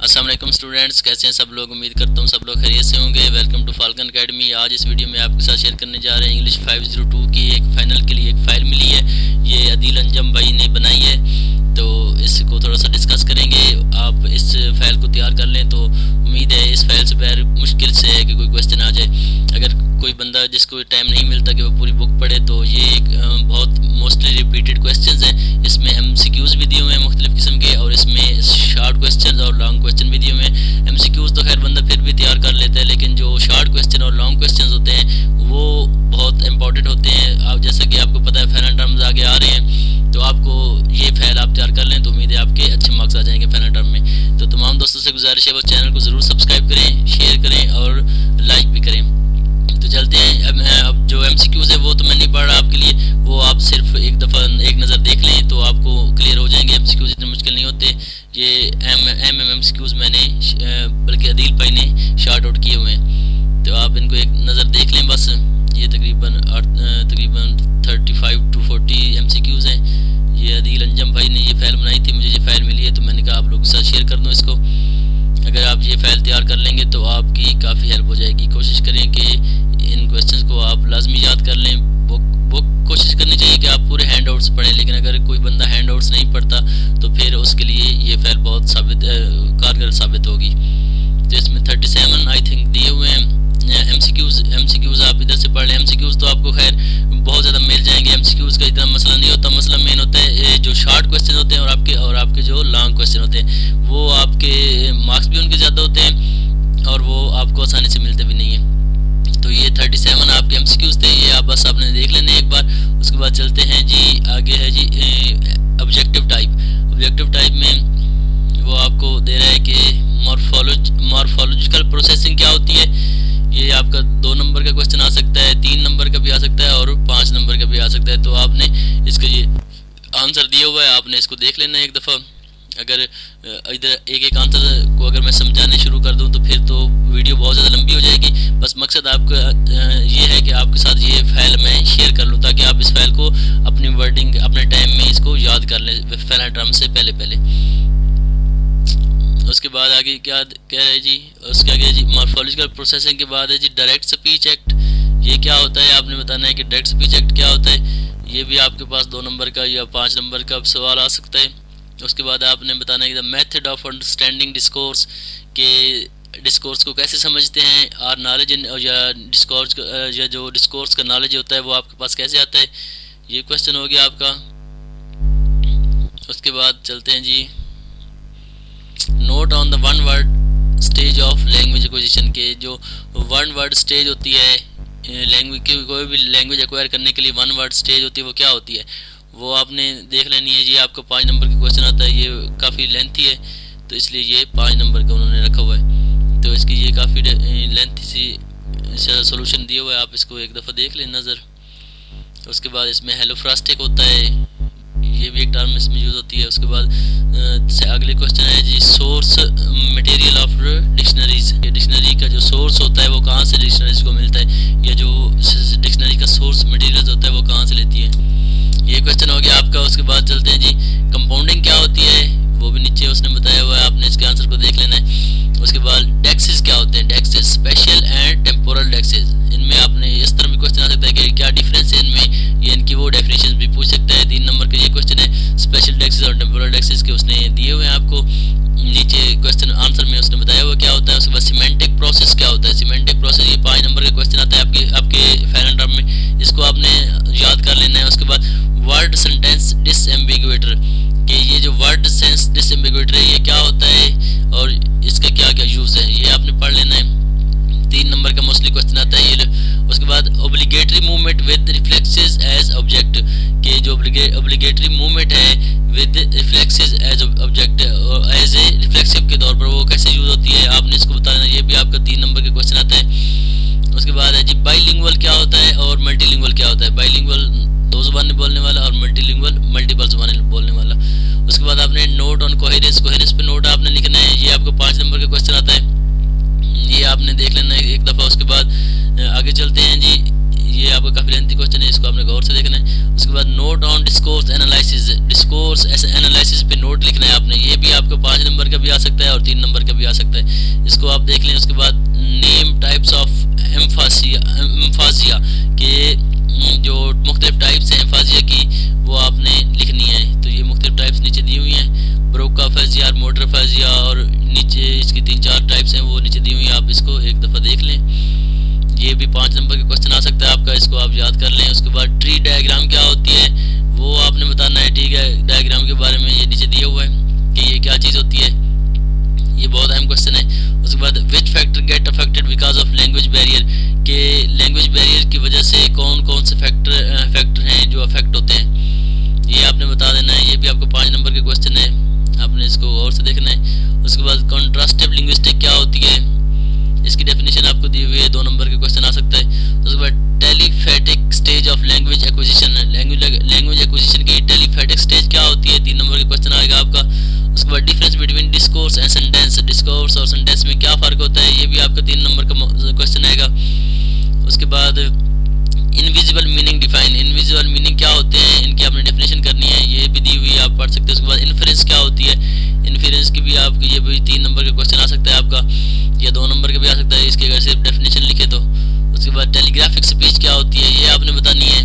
अस्सलाम वालेकुम स्टूडेंट्स, कैसे हैं सब लोग। उम्मीद करता हूँ सब लोग खैरियत से होंगे। Welcome to Falcon academy. आज इस वीडियो में आपके साथ शेयर करने जा रहे हैं इंग्लिश 502 की एक फाइनल के लिए एक फ़ाइल मिली है। ये अदील अंजम भाई ने बनाई है, तो इसको थोड़ा सा डिस्कस करेंगे। आप इस फाइल को तैयार कर लें तो उम्मीद है इस फाइल से बगैर मुश्किल से है कि कोई क्वेश्चन आ जाए। अगर कोई बंदा जिसको टाइम नहीं मिलता कि वो पूरी बुक पढ़े, तो ये एक बहुत मोस्टली रिपीटेड क्वेश्चंस हैं। इसमें MCQs भी दिए हुए हैं मुख्तलिफ किस्म के, और इसमें शॉर्ट क्वेश्चन और लॉन्ग क्वेश्चन भी दिए हुए हैं। MCQs तो खैर बंदा फिर भी तैयार कर लेता है, लेकिन जो शॉर्ट क्वेश्चन और लॉन्ग क्वेश्चन होते हैं वो बहुत इंपॉर्टेंट होते हैं। आप जैसा कि आपको पता है फाइनल टर्म्स आगे आ रहे हैं, तो आपको ये फाइल आप तैयार कर लें तो उम्मीद है आपके अच्छे मार्क्स आ जाएंगे फाइनल टर्म में। तो तमाम दोस्तों से गुजारिश है वो चैनल को ज़रूर सब्सक्राइब करें, शेयर करें और लाइक भी करें। तो चलते हैं। अब जो MCQs है वो तो मैं नहीं पढ़ रहा आपके लिए, वो आप सिर्फ एक दफ़ा एक नज़र देख लें तो आपको क्लियर हो जाएंगे। MCQs इतने मुश्किल नहीं होते। ये MCQs मैंने बल्कि अदील भाई ने शार्ट आउट किए हुए हैं, तो आप इनको एक नज़र देख लें बस। ये तकरीबन 35 to 40 MCQs हैं। ये अदील अंजम भाई ने ये फ़ाइल बनाई थी, मुझे ये फ़ाइल मिली है तो मैंने कहा आप लोगों के साथ शेयर कर दूँ इसको। अगर आप ये फ़ाइल तैयार कर लेंगे तो आपकी काफ़ी हेल्प हो जाएगी। कोशिश करें कि इन क्वेश्चंस को आप लाजमी याद कर लें। बुक कोशिश करनी चाहिए कि आप पूरे हैंड आउट्स पढ़ें, लेकिन अगर कोई बंदा हैंड आउट्स नहीं पढ़ता तो फिर उसके लिए ये फ़ाइल बहुत कारगर साबित होगी। तो इसमें 37 आई थिंक दिए हुए हैं MCQs आप इधर से पढ़ लें। MCQs तो आपको खैर बहुत ज़्यादा मिल जाएंगे। MCQs का इतना मसला नहीं होता। मसला मेन होता है जो शॉर्ट क्वेश्चन होते हैं और आपके जो लॉन्ग क्वेश्चन होते हैं, वो आपके मार्क्स भी उनके ज़्यादा होते हैं और वो आपको आसानी से मिलते भी नहीं हैं। तो ये 37 आपके MCQs थे, ये आप बस आपने देख लेने एक बार। उसके बाद चलते हैं जी, आगे है जी ऑब्जेक्टिव टाइप में वो आपको दे रहा है कि मॉर्फोलॉजिकल प्रोसेसिंग क्या होती है। ये आपका 2 नंबर का क्वेश्चन आ सकता है, 3 नंबर का भी आ सकता है और 5 नंबर का भी आ सकता है। तो आपने इसका ये आंसर दिया हुआ है, आपने इसको देख लेना एक दफ़ा। अगर इधर एक आंसर को अगर मैं समझाने शुरू कर दूं तो फिर तो वीडियो बहुत ज़्यादा लंबी हो जाएगी। बस मकसद आपका ये है कि आपके साथ ये फाइल मैं शेयर कर लूँ, ताकि आप इस फाइल को अपनी वर्डिंग अपने टाइम में इसको याद कर लें फाइनल टर्म से पहले। उसके बाद आगे क्या कह रहे हैं जी, उसके आगे जी मॉर्फोलॉजिकल प्रोसेसिंग के बाद है जी डायरेक्ट स्पीच एक्ट। ये क्या होता है आपने बताना है कि डायरेक्ट स्पीच एक्ट क्या होता है। ये भी आपके पास 2 नंबर का या 5 नंबर का सवाल आ सकता है। उसके बाद आपने बताना है कि the method of understanding discourse, के डिस्कोर्स को कैसे समझते हैं। और नॉलेज या डिस्कोर्स या जो डिस्कोर्स का नॉलेज होता है वो आपके पास कैसे आता है। ये क्वेश्चन हो गया आपका। उसके बाद चलते हैं जी, note on the one word stage of language acquisition, के जो वन वर्ड स्टेज होती है लैंग्वेज की, कोई भी लैंग्वेज एक्वायर करने के लिए 1 वर्ड स्टेज होती है, वो क्या होती है वो आपने देख लेनी है जी। आपका 5 नंबर का क्वेश्चन आता है, ये काफ़ी लेंथी है तो इसलिए ये 5 नंबर का उन्होंने रखा हुआ है। तो इसकी ये काफ़ी लेंथी सी सोल्यूशन दिया हुआ है, आप इसको एक दफ़ा देख लें नज़र। उसके बाद इसमें हेलोफ्रास्टिक होता है, ये भी एक टर्म इसमें यूज़ होती है। उसके बाद अगले क्वेश्चन है जी, सोर्स मटेरियल ऑफ डिक्शनरीज। ये डिक्शनरी का जो सोर्स होता है वो कहाँ से डिक्शनरीज को मिलता है, या जो डिक्शनरी का सोर्स मटेरियल होता है वो कहाँ से लेती है। ये क्वेश्चन हो गया आपका। उसके बाद चलते हैं जी, कंपाउंडिंग क्या होती है, वो भी नीचे उसने बताया हुआ है, आपने इसके आंसर को देख लेना है। उसके बाद डेक्सेस क्या होते हैं, डेक्सेस स्पेशल एंड टेम्पोरल डेक्सेस। इनमें आपने इस तरह भी क्वेश्चन आ सकता है कि क्या डिफरेंस है इनमें, ये इनकी वो डेफिनेशन भी पूछ सकता है। 3 नंबर का ये क्वेश्चन है, स्पेशल डेक्सेस और टेम्पोरल डेक्सेस के उसने दिए हुए हैं आपको नीचे क्वेश्चन आंसर में उसने बताया हुआ क्या होता है। उसके बाद सिमेंटिक प्रोसेस क्या होता है। सिमेंटिक प्रोसेस ये 5 नंबर का क्वेश्चन आता है आपके फाइनल टर्म में, इसको आपने याद कर लेना है। उसके बाद वर्ड सेंटेंस डिसएम्बिगुएटर, कि ये जो वर्ड सेंस डिसएम्बिगुएटर है ये क्या होता है और इसका क्या क्या यूज़ है, ये आपने पढ़ लेना है। 3 नंबर का मोस्टली क्वेश्चन आता है ये। उसके बाद obligatory movement with reflexes as object, के जो ओब्लिगेटरी मूवमेंट है with reflexes as object, as a reflexive के तौर पर वो कैसे यूज़ होती है, आपने इसको बताना। ये भी आपका 3 नंबर का क्वेश्चन आता है। उसके बाद है जी बाइलिंगुअल क्या होता है और मल्टीलिंगुअल क्या होता है। बाइलिंगुअल 2 ज़ुबानें बोलने वाला और मल्टीलिंगुअल मल्टीपल ज़ुबानें बोलने वाला। उसके बाद आपने नोट ऑन कोहेरेंस पे नोट आपने लिखना है, ये आपको 5 नंबर का क्वेश्चन आता है, ये आपने देख लेना है एक दफ़ा। उसके बाद आगे चलते हैं जी, ये आपका काफ़ी लेंथी क्वेश्चन है, इसको आपने गौर से देखना है। उसके बाद note on discourse analysis, discourse analysis पे नोट लिखना है आपने, ये भी आपको 5 नंबर का भी आ सकता है और 3 नंबर का भी आ सकता है, इसको आप देख लें। उसके बाद नेम टाइप्स ऑफ एम्फाजिया के जो मुख्तलिफ टाइप्स हैं एम्फाजिया की, वो आपने लिखनी है। तो ये मुख्तलिफ टाइप्स नीचे दी हुई हैं, ब्रोकाफेजिया, मोटरफेजिया, और नीचे इसकी 3-4 टाइप्स हैं वो नीचे दी हुई हैं। आप इसको एक दफ़ा देख लें। ये भी 5 नंबर का क्वेश्चन आ सकता है आपका, इसको आप याद कर लें। उसके बाद ट्री डायग्राम क्या होती है वो आपने बताना है, ठीक है। डायग्राम के बारे में ये नीचे दिया हुआ है कि ये क्या चीज़ होती है, ये बहुत अहम क्वेश्चन है। उसके बाद which factor get affected because of language barrier, के लैंग्वेज बैरियर की वजह से कौन कौन से फैक्टर हैं जो अफेक्ट होते हैं, ये आपने बता देना है। ये भी आपको 5 नंबर के क्वेश्चन है, आपने इसको और से देखना है। उसके बाद कॉन्ट्रास्टिव लिंग्विस्टिक क्या होती है, इसकी डेफिनेशन आपको दी हुई है, 2 नंबर का क्वेश्चन आ सकता है। उसके बाद telegraphic stage of language acquisition, language acquisition की टेलीफैटिक स्टेज क्या होती है, 3 नंबर का क्वेश्चन आएगा आपका। उसके बाद difference between discourse and sentence, discourse और सेंटेंस में क्या फ़र्क होता है, ये भी आपका 3 नंबर का क्वेश्चन आएगा। उसके बाद invisible meaning define, invisible meaning क्या होते हैं, इनकी आपने डेफिनेशन करनी है, ये भी दी हुई है, आप पढ़ सकते हैं। उसके बाद इन्फ्रेंस क्या होती है, इन्फ्रेंस की भी आपको ये भी 3 नंबर का क्वेश्चन आ सकता है आपका, या 2 नंबर का भी आ सकता है, इसकी अगर सिर्फ डेफिनेशन लिखे तो। उसके बाद टेलीग्राफिक स्पीच क्या होती है, ये आपने बतानी है,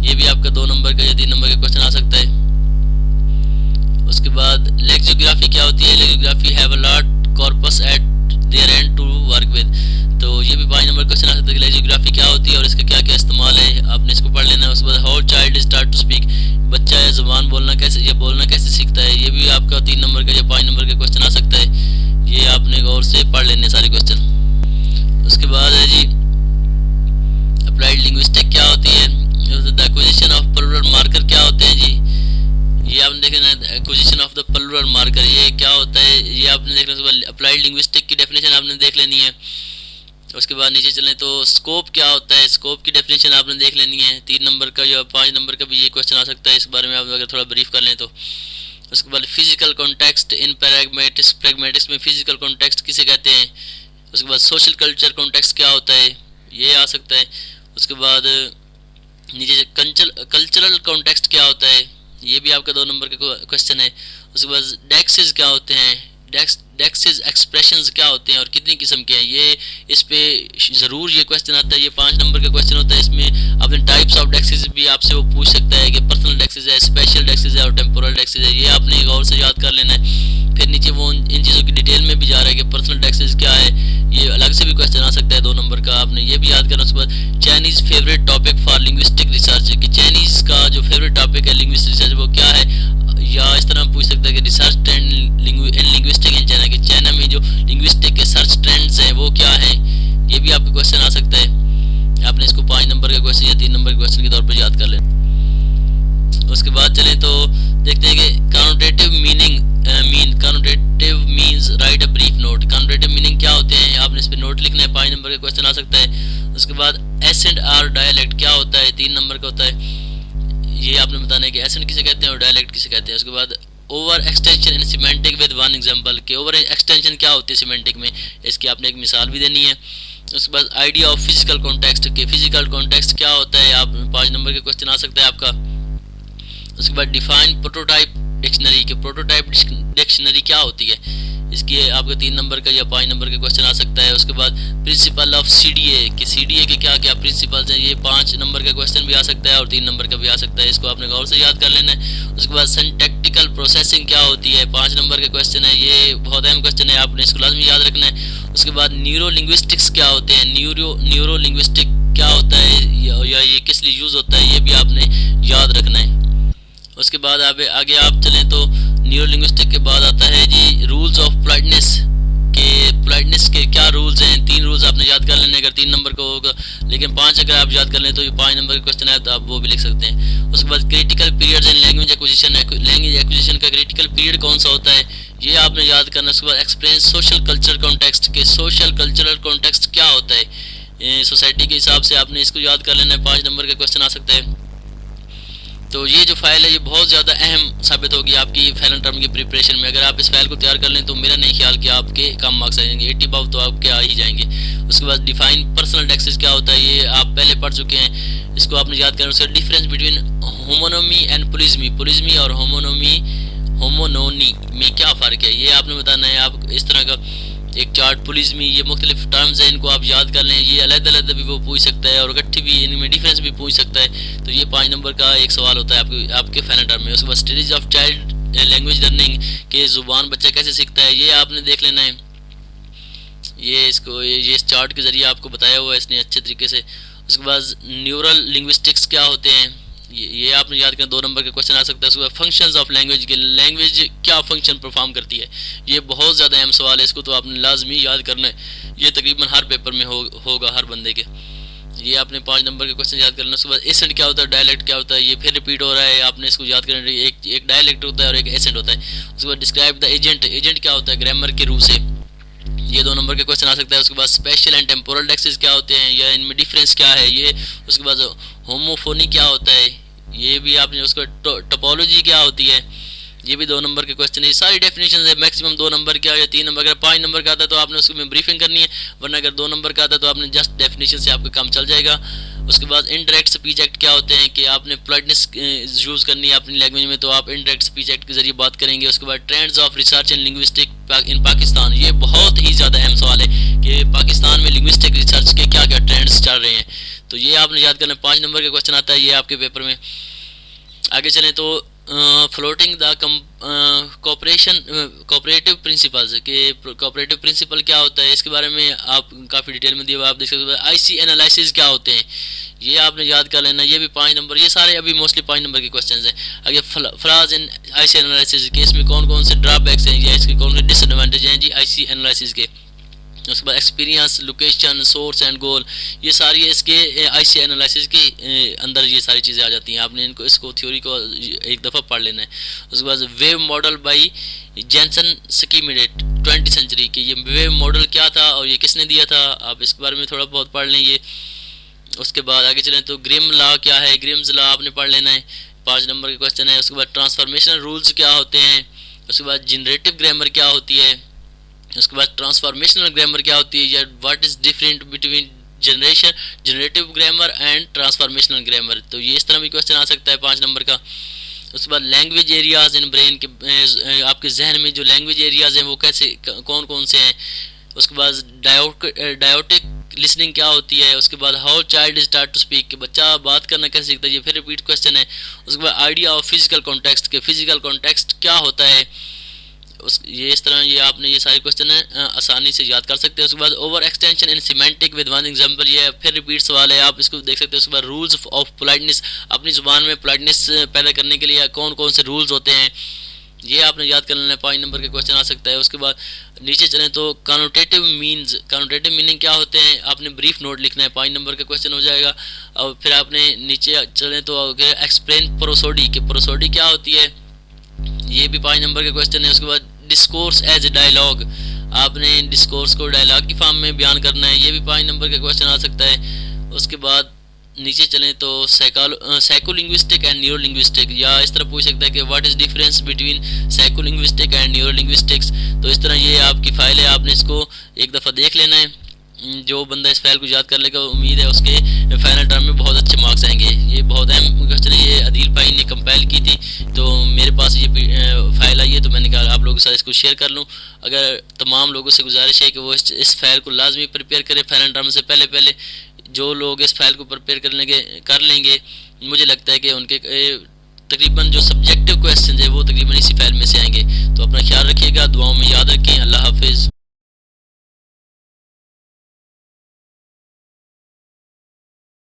ये भी आपका 2 नंबर का या 3 नंबर का क्वेश्चन आ सकता है। उसके बाद लेक्सियोग्राफी क्या होती है, lexicography have a large corpus at their end to work with, तो ये भी 5 नंबर क्वेश्चन आ सकता है कि लेक्सियोग्राफी क्या होती है और इसका क्या क्या इस्तेमाल है, आपने इसको पढ़ लेना है। उसके बाद how child start to speak, बच्चा या ज़ुबान बोलना कैसे या बोलना कैसे सीखता है, ये भी आपका 3 नंबर का या 5 नंबर का क्वेश्चन आ सकता है, ये आपने गौर से पढ़ लेने सारे क्वेश्चन। उसके बाद है जी अप्लाइड लिंग्विस्टिक क्या होती है, the acquisition of plural marker क्या होते हैं जी, ये आपने देखना है। Acquisition of the plural marker ये क्या होता है, ये आपने देखना है। उसके बाद अप्लाइड लिंग्विस्टिक की डेफिनेशन आपने देख लेनी है। उसके बाद नीचे चलें तो स्कोप क्या होता है, स्कोप की डेफिनेशन आपने देख लेनी है, 3 नंबर का या 5 नंबर का भी ये क्वेश्चन आ सकता है, इस बारे में आप अगर थोड़ा ब्रीफ कर लें तो। उसके बाद फिजिकल कॉन्टेक्स्ट इन प्रैग्मेटिक्स, प्रैग्मेटिक्स में फिजिकल कॉन्टेक्स्ट किसे कहते हैं। उसके बाद सोशल कल्चर कॉन्टेक्स्ट क्या होता है, ये आ सकता है। उसके बाद नीचे कल्चरल कॉन्टेक्स्ट क्या होता है, ये भी आपका 2 नंबर का क्वेश्चन है। उसके बाद डेक्सेस क्या होते हैं, डेक्सेस एक्सप्रेशंस क्या होते हैं और कितनी किस्म के हैं, ये इस पे ज़रूर ये क्वेश्चन आता है, ये 5 नंबर का क्वेश्चन होता है। इसमें अपने टाइप्स ऑफ डेक्सेस भी आपसे वो पूछ सकता है कि पर्सनल डेक्सेस है, स्पेशल डेक्सेस है और टेम्पोरल डेक्सेस है, ये आपने गौर से याद कर लेना है। फिर नीचे वो इन चीज़ों की डिटेल में भी जा रहा है कि पर्सनल डेक्सेस क्या है, ये अलग से भी क्वेश्चन आ सकता है 2 नंबर का, आपने ये भी याद करना। उसके बाद Chinese favourite topic for linguistic research, कि चाइनीज़ का जो फेवरेट टॉपिक है लिंग्विस्टिक रिसर्च वो क्या है, या इस तरह पूछ सकता है कि research trend in linguistic in China, कि चाइना में जो लिंग्विस्टिक के सर्च ट्रेंड्स हैं वो क्या हैं, ये भी आपका क्वेश्चन आ सकता है। आपने इसको 5 नंबर का क्वेश्चन या 3 नंबर के क्वेश्चन के तौर पर याद कर लें। उसके बाद चलें तो देखते हैं कि connotative connotative means write a brief note, connotative meaning क्या होते हैं, आपने इस पर नोट लिखना है, 5 नंबर का क्वेश्चन आ सकता है। उसके बाद एसेंट और डायलेक्ट क्या होता है, 3 नंबर का होता है, ये आपने बताना है कि एसेंट किसे कहते हैं और डायलेक्ट किसे कहते हैं। उसके बाद over extension in semantic with 1 example, कि ओवर एक्सटेंशन क्या होती है सिमेंटिक में, इसकी आपने एक मिसाल भी देनी है। उसके बाद आइडिया ऑफ फिजिकल कॉन्टेक्स्ट, के फिजिकल कॉन्टेक्स्ट क्या होता है, आप 5 नंबर का क्वेश्चन आ सकता है आपका। उसके बाद डिफाइन प्रोटोटाइप डिक्शनरी, के प्रोटोटाइप डिक्शनरी क्या होती है, इसकी आपका 3 नंबर का या 5 नंबर का क्वेश्चन आ सकता है। उसके बाद प्रिंसिपल ऑफ सीडीए, कि सीडीए के क्या क्या प्रिंसिपल्स हैं, ये 5 नंबर का क्वेश्चन भी आ सकता है और 3 नंबर का भी आ सकता है, इसको आपने गौर से याद कर लेना है। उसके बाद सिंटैक्टिकल प्रोसेसिंग क्या होती है, 5 नंबर का क्वेश्चन है, ये बहुत अहम क्वेश्चन है, आपने इसको लाजमी याद रखना है। उसके बाद न्यूरो लिंग्विस्टिक्स क्या होते हैं, न्यूरो लिंग्विस्टिक क्या होता है या ये किस लिए यूज़ होता है, ये भी आपने याद रखना है। उसके बाद आगे आप चलें तो न्यूरो लिंग्विस्टिक के बाद आता है जी रूल्स ऑफ पोलाइटनेस, के पोलाइटनेस के क्या रूल्स हैं, 3 रूल्स आपने याद कर लेने अगर 3 नंबर का होगा, लेकिन 5 अगर आप याद कर लें तो ये 5 नंबर का क्वेश्चन है तो आप वो भी लिख सकते हैं। उसके बाद critical periods in language acquisition, language acquisition का क्रिटिकल पीरियड कौन सा होता है, ये आपने याद करना। उसके बाद एक्सप्लेन सोशल कल्चर कॉन्टेक्स्ट, के सोशल कल्चरल कॉन्टेक्स्ट क्या होता है, सोसाइटी के हिसाब से आपने इसको याद कर लेना है, 5 नंबर का क्वेश्चन आ सकता है। तो ये जो फाइल है ये बहुत ज़्यादा अहम साबित होगी आपकी फाइनल टर्म की प्रिपरेशन में, अगर आप इस फाइल को तैयार कर लें तो मेरा नहीं ख्याल कि आपके कम मार्क्स आ जाएंगे, 80 पाव तो आपके आ ही जाएंगे। उसके बाद डिफाइन पर्सनल डेक्सेस क्या होता है, ये आप पहले पढ़ चुके हैं, इसको आपने याद करना। उसका डिफरेंस बिटवीन होमोनोमी एंड पोलिज्मी, पोलिज्मी और होमोनोमी होमोनोनी में क्या फ़र्क है, ये आपने बताना है। आप इस तरह का एक चार्ट पुलिस में ये मुख्तलिफ टर्म्स हैं, इनको आप याद कर लें। ये अलग अलग भी वो पूछ सकता है और इकट्ठी भी इनमें डिफरेंस भी पूछ सकता है। तो ये 5 नंबर का एक सवाल होता है आपके फाइनल टर्म में। उसके बाद stage of child language learning के ज़ुबान बच्चा कैसे सीखता है, ये आपने देख लेना है। ये इस चार्ट के ज़रिए आपको बताया हुआ है इसने अच्छे तरीके से। उसके बाद न्यूरल लिंग्विस्टिक्स क्या होते हैं, ये आपने याद करना। 2 नंबर का क्वेश्चन आ सकता है। उसके बाद फंक्शंस ऑफ लैंग्वेज के, लैंग्वेज क्या फंक्शन परफॉर्म करती है, ये बहुत ज़्यादा अहम सवाल है, इसको तो आपने लाजमी याद करना है। ये तकरीबन हर पेपर में होगा हर बंदे के। ये आपने 5 नंबर के क्वेश्चन याद करना। उसके बाद एसेंट क्या होता है, डायलेक्ट क्या होता है, ये फिर रिपीट हो रहा है, आपने इसको याद करना। एक डायलेक्ट होता है और एक एसेंट होता है। उसके बाद डिस्क्राइब द एजेंट, एजेंट क्या होता है ग्रामर के रूप से, ये 2 नंबर के क्वेश्चन आ सकता है। उसके बाद स्पेशल एंड टेम्पोरल टेक्सेस क्या होते हैं या इनमें डिफरेंस क्या है ये। उसके बाद होमोफोनी क्या होता है, ये भी आपने। उसका टोपोलॉजी क्या होती है, ये भी 2 नंबर के क्वेश्चन है। सारी डेफिनेशन है, मैक्सिमम 2 नंबर का या 3 नंबर का। 5 नंबर का आता है तो आपने उसको में ब्रीफिंग करनी है, वरना अगर 2 नंबर का आता है तो आपने जस्ट डेफिनेशन से आपका काम चल जाएगा। उसके बाद इनडायरेक्ट स्पीच एक्ट क्या होते हैं कि आपने पोलाइटनेस यूज़ करनी है अपनी लैंग्वेज में, तो आप इनडायरेक्ट स्पीच एक्ट के जरिए बात करेंगे। उसके बाद trends of research and linguistic in Pakistan, ये बहुत ही ज़्यादा अहम सवाल है कि पाकिस्तान में लिंग्विस्टिक रिसर्च के क्या क्या ट्रेंड्स चल रहे हैं, तो ये आपने याद करना। 5 नंबर का क्वेश्चन आता है ये आपके पेपर में। आगे चलें तो फ्लोटिंग द कोऑपरेटिव प्रिंसिपल्स के, कोऑपरेटिव प्रिंसिपल क्या होता है इसके बारे में आप काफ़ी डिटेल में दिया हुआ, आप देख सकते हो। आईसी एनालिसिस क्या होते हैं, ये आपने याद कर लेना, ये भी 5 नंबर। ये सारे अभी मोस्टली 5 नंबर के क्वेश्चंस हैं। आगे फ्लॉज इन आईसी एनालिसिस के, इसमें कौन कौन से ड्रॉबैक्स हैं या इसके कौन से डिसएडवांटेज हैं जी आईसी एनालिसिस के। उसके बाद एक्सपीरियंस, लोकेशन, सोर्स एंड गोल, ये सारी इसके आईसी एनालिसिस के अंदर ये सारी चीज़ें आ जाती हैं। आपने इसको थ्योरी को एक दफ़ा पढ़ लेना है। उसके बाद wave model by Jensen Schmidt 20th century के, ये वेव मॉडल क्या था और ये किसने दिया था, आप इसके बारे में थोड़ा बहुत पढ़ लें ये। उसके बाद आगे चलें तो ग्रिम लॉ क्या है, ग्रिम्स लॉ आपने पढ़ लेना है, 5 नंबर का क्वेश्चन है। उसके बाद ट्रांसफॉर्मेशनल रूल्स क्या होते हैं। उसके बाद जनरेटिव ग्रामर क्या होती है। उसके बाद ट्रांसफॉर्मेशनल ग्रामर क्या होती है या what is different between generative grammar and transformational grammar, तो ये इस तरह भी क्वेश्चन आ सकता है 5 नंबर का। उसके बाद लैंग्वेज एरियाज इन ब्रेन के, आपके जहन में जो लैंग्वेज एरियाज हैं वो कैसे कौन कौन से हैं। उसके बाद डायोटिक लिसनिंग क्या होती है। उसके बाद how child start to speak, कि बच्चा बात करना कैसे सीखता है, ये फिर रिपीट क्वेश्चन है। उसके बाद आइडिया ऑफ फिजिकल कॉन्टेक्स्ट के, फिजिकल कॉन्टेक्स्ट क्या होता है, ये इस तरह ये आपने ये सारे क्वेश्चन है आसानी से याद कर सकते हैं। उसके बाद over extension in semantic with one example, ये फिर रिपीट सवाल है, आप इसको देख सकते हैं। उसके बाद रूल्स ऑफ पोलाइटनेस, अपनी ज़ुबान में पोलाइटनेस पैदा करने के लिए कौन कौन से रूल्स होते हैं, ये आपने याद कर लेना है। 5 नंबर के क्वेश्चन आ सकता है। उसके बाद नीचे चलें तो कनोटेटिव मीन्स, कनोटेटिव मीनिंग क्या होते हैं, आपने ब्रीफ नोट लिखना है, 5 नंबर का क्वेश्चन हो जाएगा। और फिर आपने नीचे चलें तो एक्सप्लेन प्रोसोडी, कि प्रोसोडी क्या होती है, ये भी 5 नंबर का क्वेश्चन है। उसके बाद डिस्कोर्स एज ए डायलॉग, आपने डिस्कोर्स को डायलॉग की फॉर्म में बयान करना है, ये भी 5 नंबर का क्वेश्चन आ सकता है। उसके बाद नीचे चलें तो साइकोलिंग्विस्टिक एंड न्यूरोलिंग्विस्टिक, या इस तरह पूछ सकता है कि what is difference between psycholinguistic and neurolinguistics, तो इस तरह ये आपकी फाइल है, आपने इसको एक दफ़ा देख लेना है। जो बंदा इस फाइल को याद कर लेगा उम्मीद है उसके फाइनल टर्म में बहुत अच्छे मार्क्स आएंगे। ये बहुत अहम क्वेश्चन है, ये अदील भाई ने कंपाइल की थी, तो मेरे पास ये फाइल आई है तो मैंने कहा आप लोगों के साथ इसको शेयर कर लूँ। अगर तमाम लोगों से गुजारिश है कि वो इस फाइल को लाजमी प्रिपेयर करें फाइनल टर्म से पहले। जो लोग इस फाइल को प्रिपेयर कर लेंगे मुझे लगता है कि उनके तकरीबन जो सब्जेक्टिव क्वेश्चन है वो तकरीबन इसी फाइल में से आएंगे। तो अपना ख्याल रखिएगा, दुआओं में याद रखें। अल्लाह हाफिज़।